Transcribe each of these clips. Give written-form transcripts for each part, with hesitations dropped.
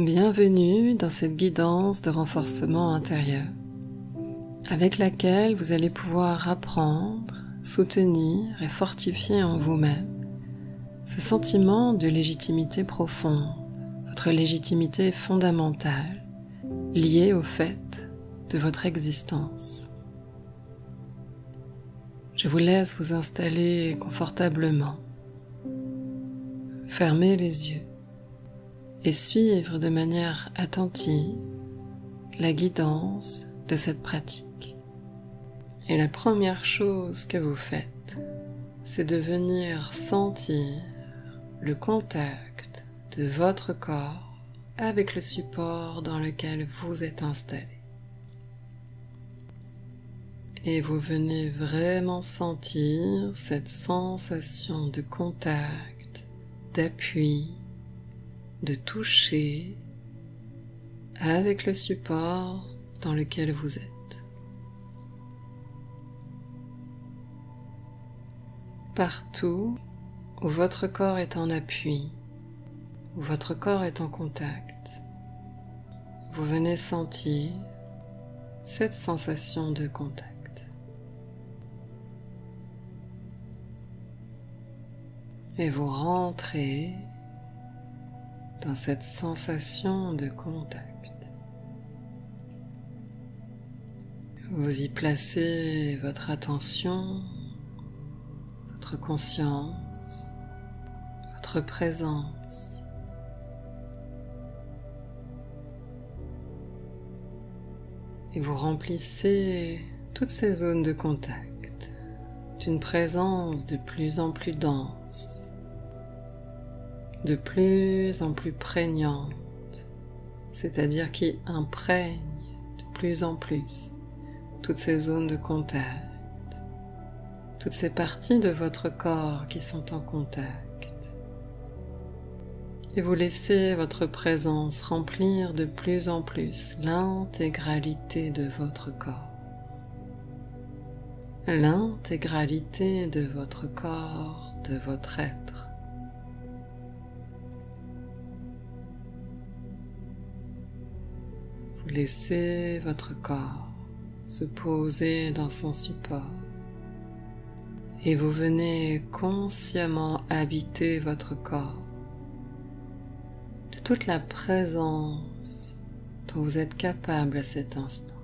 Bienvenue dans cette guidance de renforcement intérieur avec laquelle vous allez pouvoir apprendre, soutenir et fortifier en vous-même ce sentiment de légitimité profonde, votre légitimité fondamentale liée au fait de votre existence. Je vous laisse vous installer confortablement, fermer les yeux et suivre de manière attentive la guidance de cette pratique. Et la première chose que vous faites, c'est de venir sentir le contact de votre corps avec le support dans lequel vous êtes installé. Et vous venez vraiment sentir cette sensation de contact, d'appui, de toucher avec le support dans lequel vous êtes. Partout où votre corps est en appui, où votre corps est en contact, vous venez sentir cette sensation de contact. Et vous rentrez dans cette sensation de contact. Vous y placez votre attention, votre conscience, votre présence. Et vous remplissez toutes ces zones de contact d'une présence de plus en plus dense, de plus en plus prégnante, c'est-à-dire qui imprègne de plus en plus toutes ces zones de contact, toutes ces parties de votre corps qui sont en contact. Et vous laissez votre présence remplir de plus en plus l'intégralité de votre corps, l'intégralité de votre corps, de votre être. Vous laissez votre corps se poser dans son support et vous venez consciemment habiter votre corps de toute la présence dont vous êtes capable à cet instant.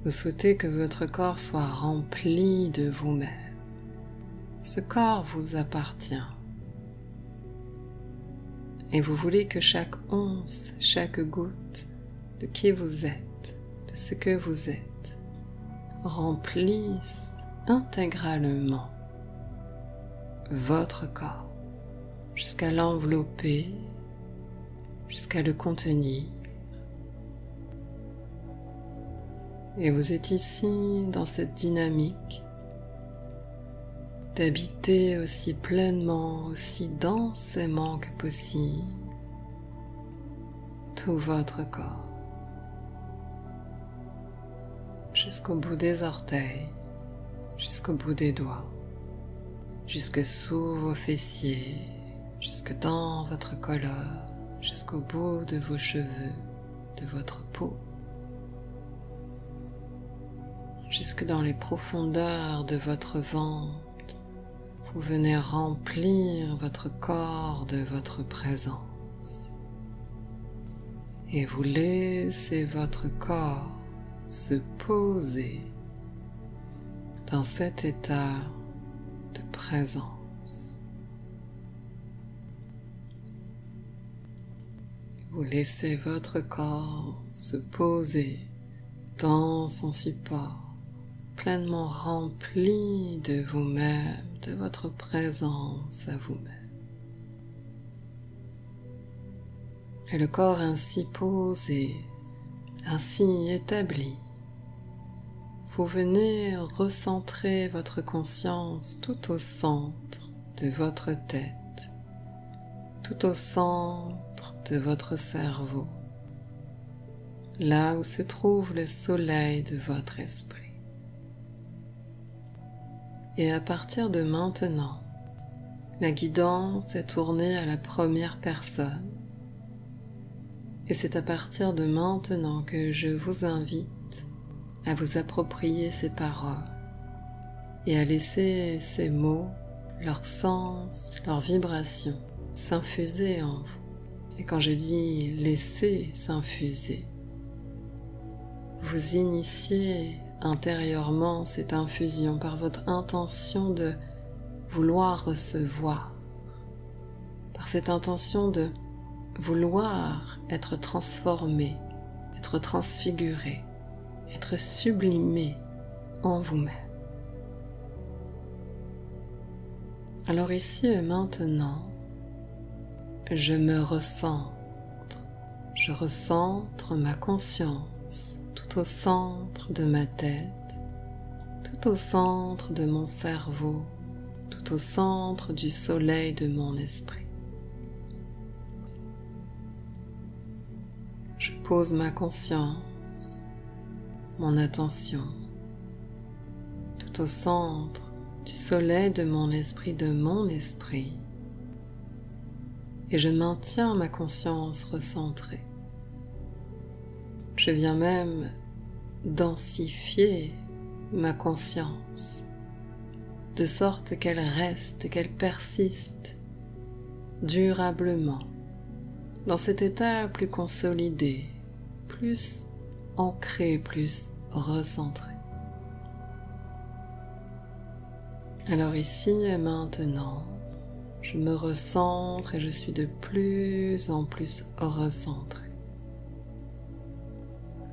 Vous souhaitez que votre corps soit rempli de vous-même. Ce corps vous appartient. Et vous voulez que chaque once, chaque goutte de qui vous êtes, de ce que vous êtes, remplisse intégralement votre corps, jusqu'à l'envelopper, jusqu'à le contenir. Et vous êtes ici dans cette dynamique d'habiter aussi pleinement, aussi densément que possible tout votre corps, jusqu'au bout des orteils, jusqu'au bout des doigts, jusque sous vos fessiers, jusque dans votre colonne, jusqu'au bout de vos cheveux, de votre peau, jusque dans les profondeurs de votre ventre. Vous venez remplir votre corps de votre présence et vous laissez votre corps se poser dans cet état de présence. Vous laissez votre corps se poser dans son support, pleinement rempli de vous-même, de votre présence à vous-même. Et le corps ainsi posé, ainsi établi, vous venez recentrer votre conscience tout au centre de votre tête, tout au centre de votre cerveau, là où se trouve le soleil de votre esprit. Et à partir de maintenant, La guidance est tournée à la première personne. Et c'est à partir de maintenant que je vous invite à vous approprier ces paroles et à laisser ces mots, leur sens, leur vibration s'infuser en vous. Et quand je dis laisser s'infuser, vous initiez intérieurement cette infusion par votre intention de vouloir recevoir, par cette intention de vouloir être transformé, être transfiguré, être sublimé en vous-même. Alors ici et maintenant, je me recentre. Je recentre ma conscience tout au centre de ma tête, tout au centre de mon cerveau, tout au centre du soleil de mon esprit. Je pose ma conscience, mon attention, tout au centre du soleil de mon esprit, et je maintiens ma conscience recentrée. Je viens même densifier ma conscience, de sorte qu'elle reste, qu'elle persiste durablement dans cet état plus consolidé, plus ancré, plus recentré. Alors ici et maintenant, je me recentre et je suis de plus en plus recentré.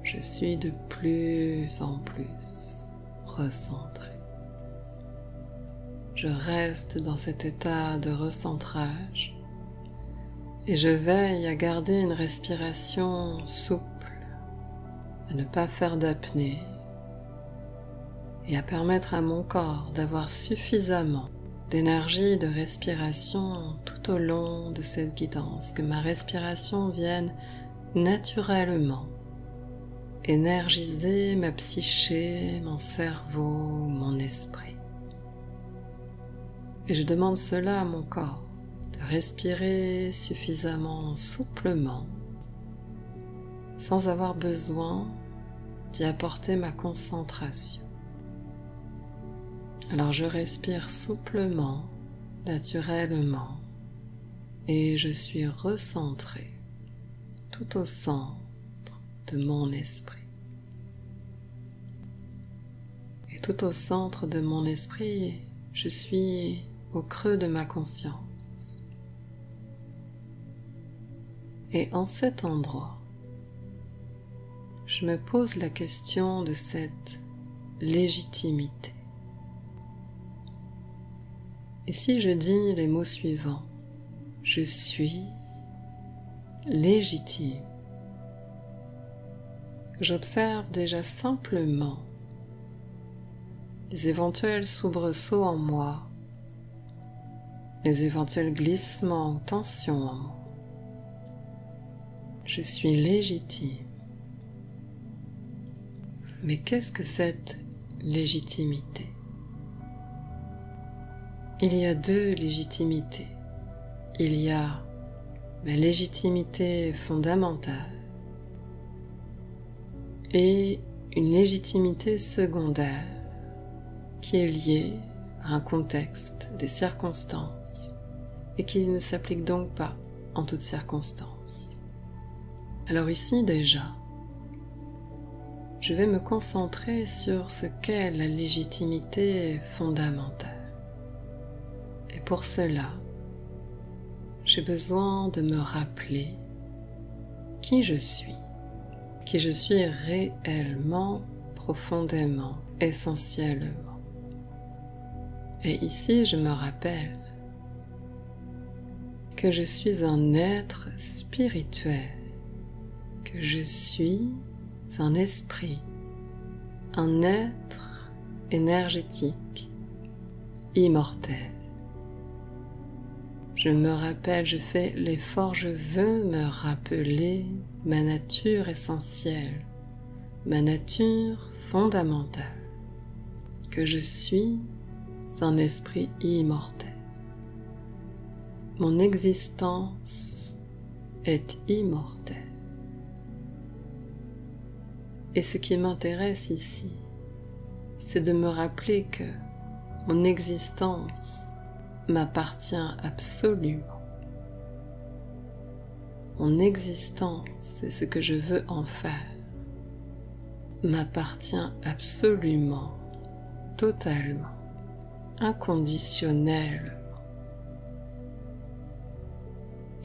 Je suis de plus en plus recentré. Je reste dans cet état de recentrage et je veille à garder une respiration souple, à ne pas faire d'apnée et à permettre à mon corps d'avoir suffisamment d'énergie de respiration tout au long de cette guidance, que ma respiration vienne naturellement énergiser ma psyché, mon cerveau, mon esprit. Et je demande cela à mon corps, de respirer suffisamment souplement, sans avoir besoin d'y apporter ma concentration. Alors je respire souplement, naturellement, et je suis recentré tout au centre de mon esprit. Et tout au centre de mon esprit, je suis au creux de ma conscience. Et en cet endroit, je me pose la question de cette légitimité. Et si je dis les mots suivants, je suis légitime, j'observe déjà simplement les éventuels soubresauts en moi, les éventuels glissements ou tensions en moi. Je suis légitime. Mais qu'est-ce que cette légitimité ? Il y a deux légitimités. Il y a ma légitimité fondamentale et une légitimité secondaire qui est liée à un contexte, des circonstances et qui ne s'applique donc pas en toutes circonstances. Alors ici déjà, je vais me concentrer sur ce qu'est la légitimité fondamentale. Et pour cela, j'ai besoin de me rappeler qui je suis réellement, profondément, essentiellement. Et ici, je me rappelle que je suis un être spirituel, que je suis un esprit, un être énergétique, immortel. Je me rappelle, je fais l'effort, je veux me rappeler ma nature essentielle, ma nature fondamentale, que je suis un esprit immortel. Mon existence est immortelle. Et ce qui m'intéresse ici, c'est de me rappeler que mon existence m'appartient absolument. Mon existence et ce que je veux en faire m'appartient absolument, totalement, inconditionnellement.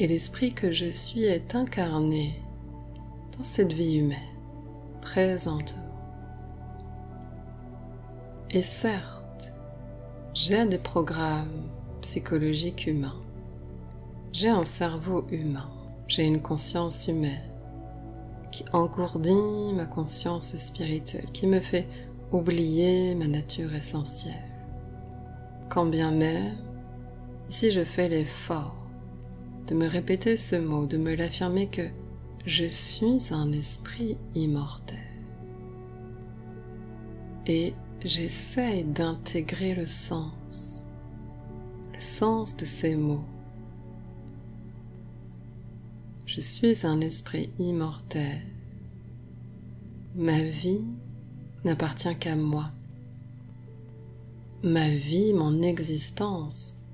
Et l'esprit que je suis est incarné dans cette vie humaine, présentement. Et certes, j'ai des programmes psychologiques humains, j'ai un cerveau humain, j'ai une conscience humaine qui engourdit ma conscience spirituelle, qui me fait oublier ma nature essentielle. Quand bien même, ici je fais l'effort de me répéter ce mot, de me l'affirmer que je suis un esprit immortel. Et j'essaie d'intégrer le sens de ces mots. Je suis un esprit immortel. Ma vie n'appartient qu'à moi. Ma vie, mon existence,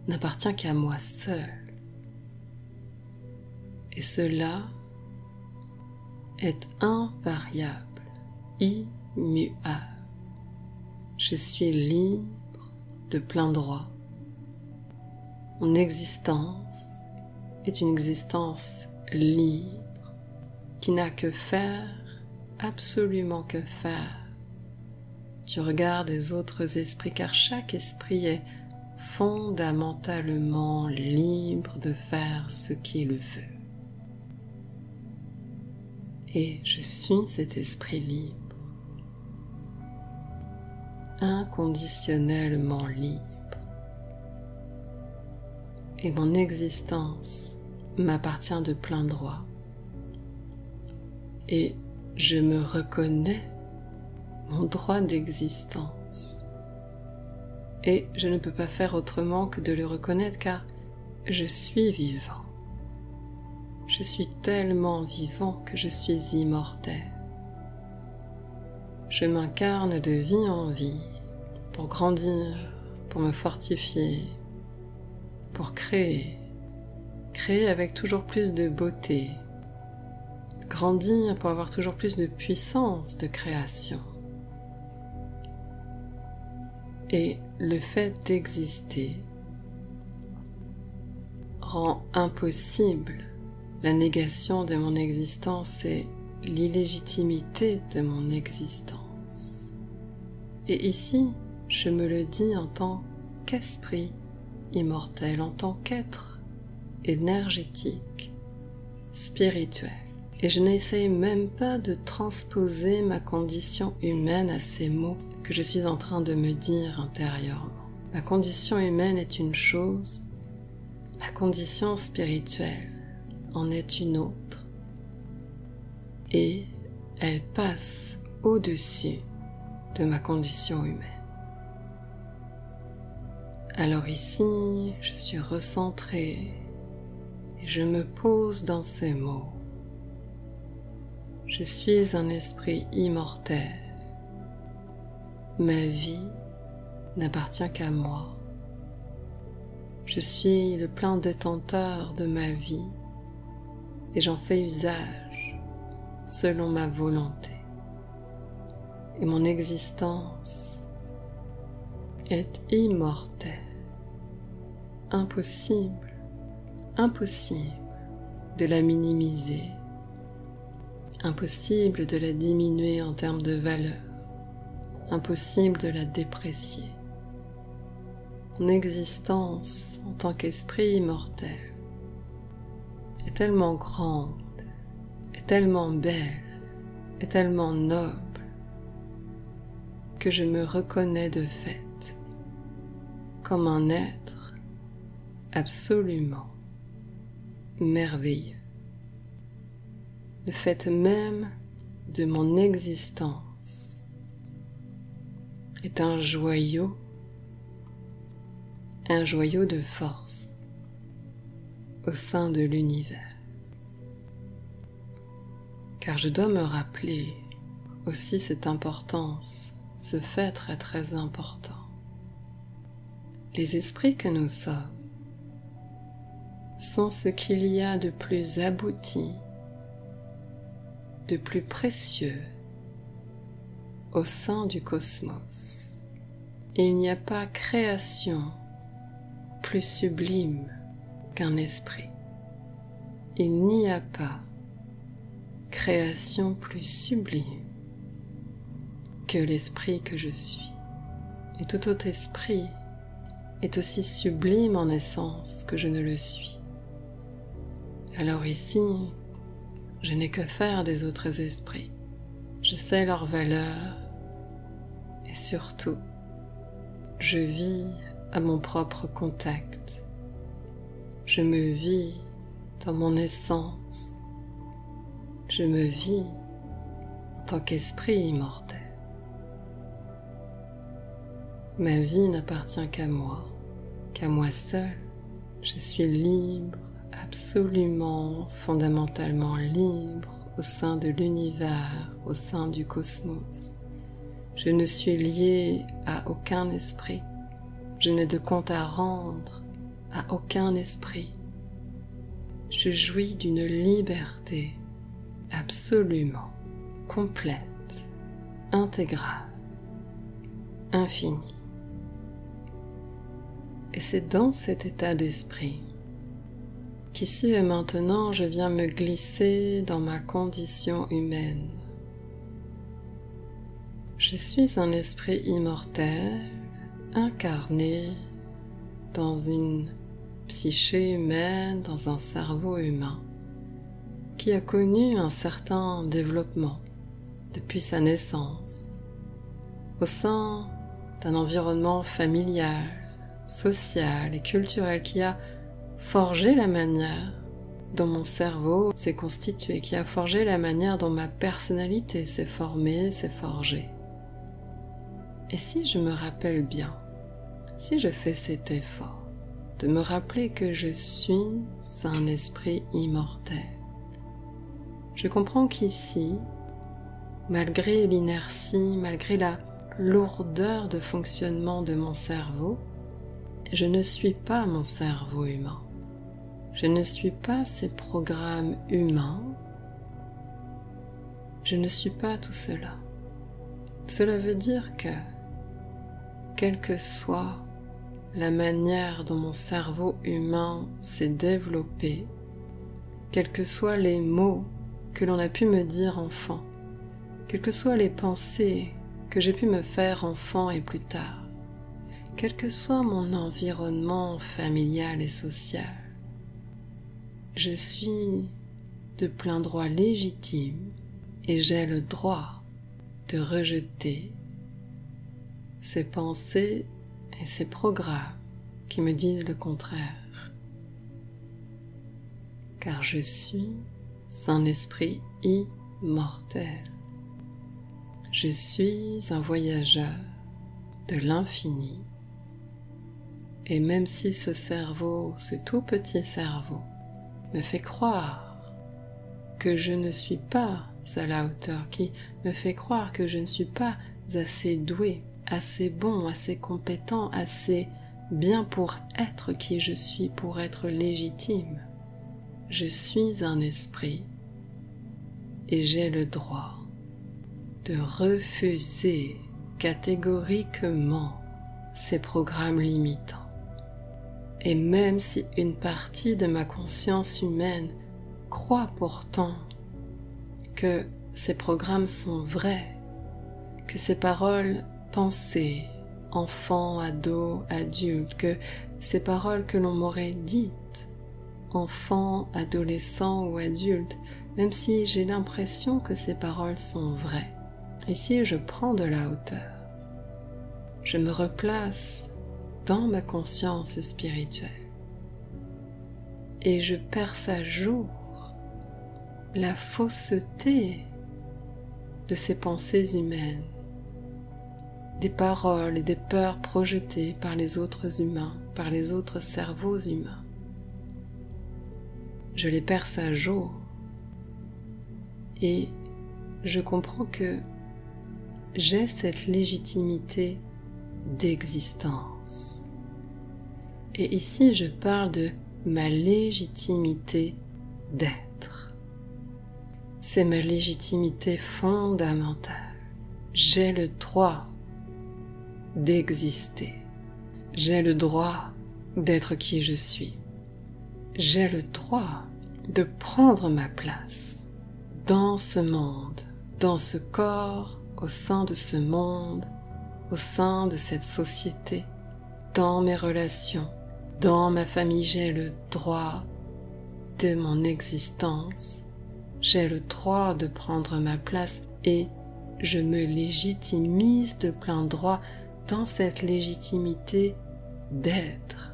n'appartient qu'à moi seul. Et cela est invariable, immuable. Je suis libre de plein droit. Mon existence est une existence libre qui n'a que faire, absolument que faire, du regard des autres esprits, car chaque esprit est fondamentalement libre de faire ce qu'il veut. Et je suis cet esprit libre, inconditionnellement libre. Et mon existence m'appartient de plein droit. Et je me reconnais mon droit d'existence. Et je ne peux pas faire autrement que de le reconnaître car je suis vivant. Je suis tellement vivant que je suis immortel. Je m'incarne de vie en vie pour grandir, pour me fortifier, pour créer avec toujours plus de beauté, grandir pour avoir toujours plus de puissance de création. Et le fait d'exister rend impossible la négation de mon existence et l'illégitimité de mon existence. Et ici, je me le dis en tant qu'esprit immortel, en tant qu'être énergétique, spirituel. Et je n'essaye même pas de transposer ma condition humaine à ces mots que je suis en train de me dire intérieurement. Ma condition humaine est une chose, ma condition spirituelle en est une autre. Et elle passe au-dessus de ma condition humaine. Alors ici, je suis recentrée et je me pose dans ces mots. Je suis un esprit immortel. Ma vie n'appartient qu'à moi. Je suis le plein détenteur de ma vie et j'en fais usage selon ma volonté. Et mon existence est immortelle. Impossible de la minimiser. Impossible de la diminuer en termes de valeur. Impossible de la déprécier. Mon existence en tant qu'esprit immortel est tellement grande, est tellement belle, est tellement noble que je me reconnais de fait comme un être absolument merveilleux. Le fait même de mon existence est un joyau de force, au sein de l'univers. Car je dois me rappeler aussi cette importance, ce fait très très important. Les esprits que nous sommes sont ce qu'il y a de plus abouti, de plus précieux au sein du cosmos. Il n'y a pas création plus sublime qu'un esprit. Il n'y a pas création plus sublime que l'esprit que je suis. Et tout autre esprit est aussi sublime en essence que je ne le suis. Alors ici, je n'ai que faire des autres esprits. Je sais leur valeur et surtout, je vis à mon propre contact. Je me vis dans mon essence. Je me vis en tant qu'esprit immortel. Ma vie n'appartient qu'à moi seul. Je suis libre, absolument, fondamentalement libre au sein de l'univers, au sein du cosmos. Je ne suis lié à aucun esprit. Je n'ai de compte à rendre à aucun esprit. Je jouis d'une liberté absolument complète, intégrale, infinie. Et c'est dans cet état d'esprit qu'ici et maintenant je viens me glisser dans ma condition humaine. Je suis un esprit immortel, incarné dans une psyché humaine, dans un cerveau humain, qui a connu un certain développement depuis sa naissance, au sein d'un environnement familial, social et culturel qui a forgé la manière dont mon cerveau s'est constitué, qui a forgé la manière dont ma personnalité s'est formée, s'est forgée. Et si je me rappelle bien, si je fais cet effort de me rappeler que je suis un esprit immortel, je comprends qu'ici, malgré l'inertie, malgré la lourdeur de fonctionnement de mon cerveau, je ne suis pas mon cerveau humain. Je ne suis pas ces programmes humains. Je ne suis pas tout cela. Cela veut dire que, quelle que soit la manière dont mon cerveau humain s'est développé, quels que soient les mots que l'on a pu me dire enfant, quelles que soient les pensées que j'ai pu me faire enfant et plus tard, quel que soit mon environnement familial et social, je suis de plein droit légitime et j'ai le droit de rejeter ces pensées et ces programmes qui me disent le contraire. Car je suis un esprit immortel. Je suis un voyageur de l'infini. Et même si ce cerveau, ce tout petit cerveau, me fait croire que je ne suis pas à la hauteur, qui me fait croire que je ne suis pas assez doué, assez bon, assez compétent, assez bien pour être qui je suis, pour être légitime. Je suis un esprit et j'ai le droit de refuser catégoriquement ces programmes limitants. Et même si une partie de ma conscience humaine croit pourtant que ces programmes sont vrais, que ces paroles pensées, enfant, ado, adulte, que ces paroles que l'on m'aurait dites, enfant, adolescent ou adulte, même si j'ai l'impression que ces paroles sont vraies, et si je prends de la hauteur, je me replace dans ma conscience spirituelle et je perce à jour la fausseté de ces pensées humaines, des paroles et des peurs projetées par les autres humains, par les autres cerveaux humains. je les perce à jour et je comprends que j'ai cette légitimité d'existence. Et ici, je parle de ma légitimité d'être. C'est ma légitimité fondamentale. J'ai le droit d'exister. J'ai le droit d'être qui je suis. J'ai le droit de prendre ma place dans ce monde, dans ce corps, au sein de ce monde, au sein de cette société, dans mes relations, dans ma famille. J'ai le droit de mon existence. J'ai le droit de prendre ma place et je me légitimise de plein droit dans cette légitimité d'être.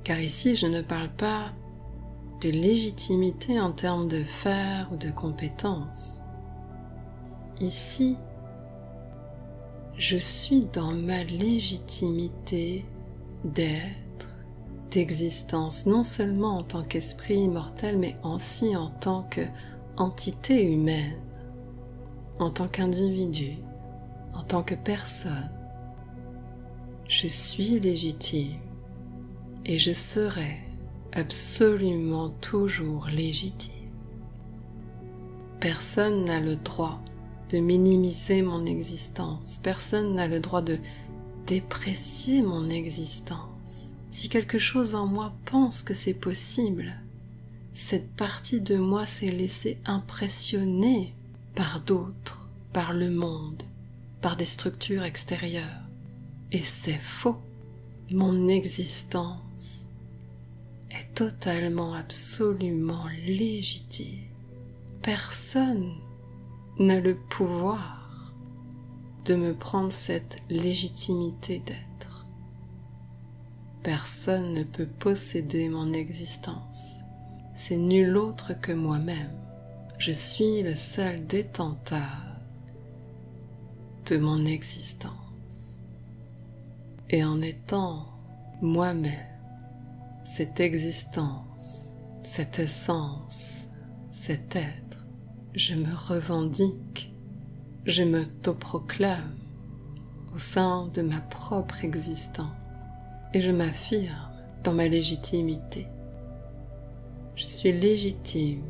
Car ici, je ne parle pas de légitimité en termes de faire ou de compétences. Ici, je suis dans ma légitimité d'être, d'existence, non seulement en tant qu'esprit immortel, mais aussi en tant qu'entité humaine, en tant qu'individu, en tant que personne. Je suis légitime et je serai absolument toujours légitime. Personne n'a le droit de minimiser mon existence. Personne n'a le droit de déprécier mon existence. Si quelque chose en moi pense que c'est possible, cette partie de moi s'est laissée impressionner par d'autres, par le monde, par des structures extérieures. Et c'est faux. Mon existence est totalement, absolument légitime. Personne n'a le pouvoir de me prendre cette légitimité d'être. Personne ne peut posséder mon existence. C'est nul autre que moi-même. Je suis le seul détenteur de mon existence. Et en étant moi-même, cette existence, cette essence, cet être, je me revendique, je m'autoproclame au sein de ma propre existence et je m'affirme dans ma légitimité. Je suis légitime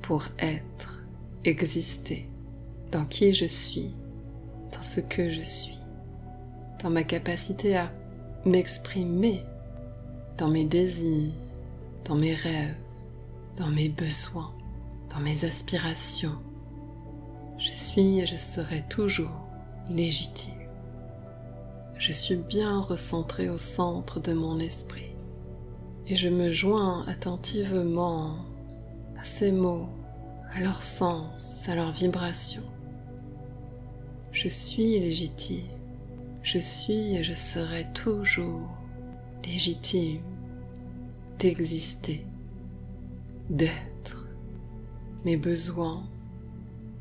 pour être, exister, dans qui je suis, dans ce que je suis, dans ma capacité à m'exprimer, dans mes désirs, dans mes rêves, dans mes besoins, dans mes aspirations. Je suis et je serai toujours légitime. Je suis bien recentré au centre de mon esprit et je me joins attentivement à ces mots, à leur sens, à leur vibration. Je suis légitime. Je suis et je serai toujours légitime d'exister, d'être. Mes besoins,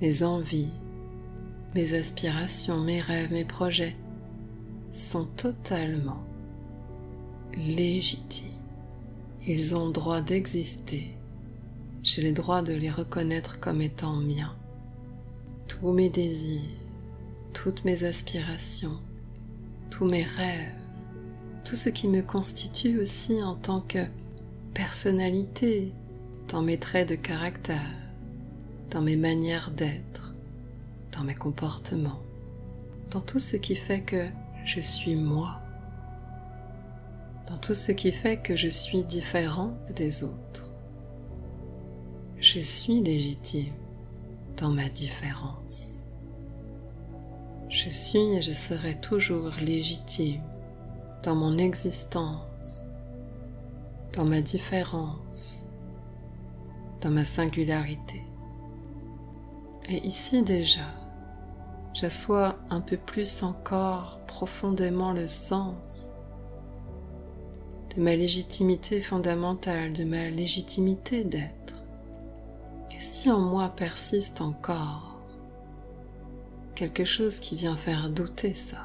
mes envies, mes aspirations, mes rêves, mes projets sont totalement légitimes. Ils ont droit d'exister. J'ai le droit de les reconnaître comme étant miens. Tous mes désirs, toutes mes aspirations, tous mes rêves, tout ce qui me constitue aussi en tant que personnalité, dans mes traits de caractère, dans mes manières d'être, dans mes comportements, dans tout ce qui fait que je suis moi, dans tout ce qui fait que je suis différent des autres. Je suis légitime dans ma différence. Je suis et je serai toujours légitime dans mon existence, dans ma différence, dans ma singularité. Et ici déjà, j'assois un peu plus encore profondément le sens de ma légitimité fondamentale, de ma légitimité d'être. Et si en moi persiste encore quelque chose qui vient faire douter ça,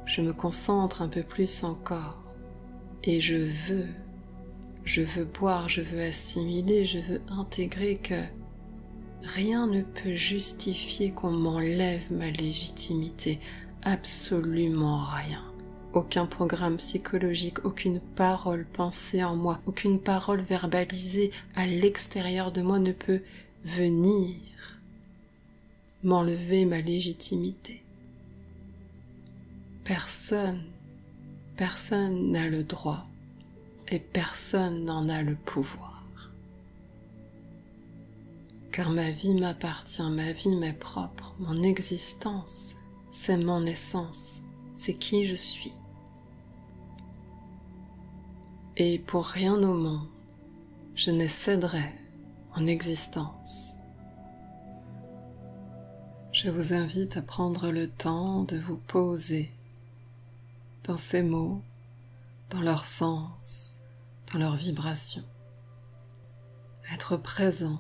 je me concentre un peu plus encore et je veux je veux boire, je veux assimiler, je veux intégrer que rien ne peut justifier qu'on m'enlève ma légitimité, absolument rien. Aucun programme psychologique, aucune parole pensée en moi, aucune parole verbalisée à l'extérieur de moi ne peut venir m'enlever ma légitimité. Personne n'a le droit et personne n'en a le pouvoir. Car ma vie m'appartient, ma vie m'est propre, mon existence, c'est mon essence, c'est qui je suis. Et pour rien au monde, je ne céderai mon existence. Je vous invite à prendre le temps de vous poser dans ces mots, dans leur sens, dans leur vibration. Être présent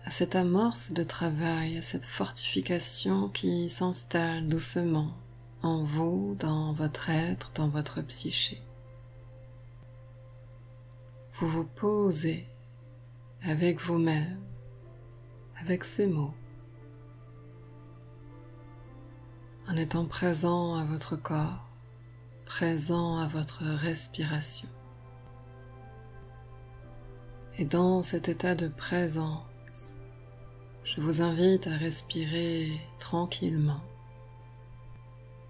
à cette amorce de travail, à cette fortification qui s'installe doucement en vous, dans votre être, dans votre psyché. Vous vous posez avec vous-même, avec ces mots, en étant présent à votre corps, présent à votre respiration. Et dans cet état de présence, je vous invite à respirer tranquillement,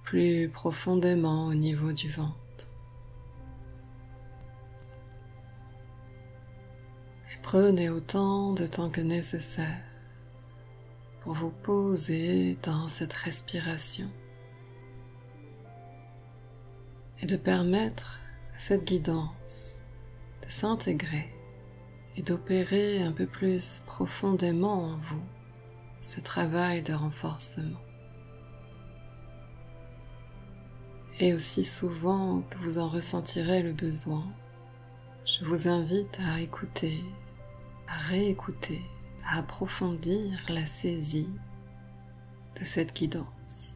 plus profondément au niveau du ventre. Et prenez autant de temps que nécessaire pour vous poser dans cette respiration et de permettre à cette guidance de s'intégrer et d'opérer un peu plus profondément en vous ce travail de renforcement. Et aussi souvent que vous en ressentirez le besoin, je vous invite à écouter, à réécouter, à approfondir la saisie de cette guidance.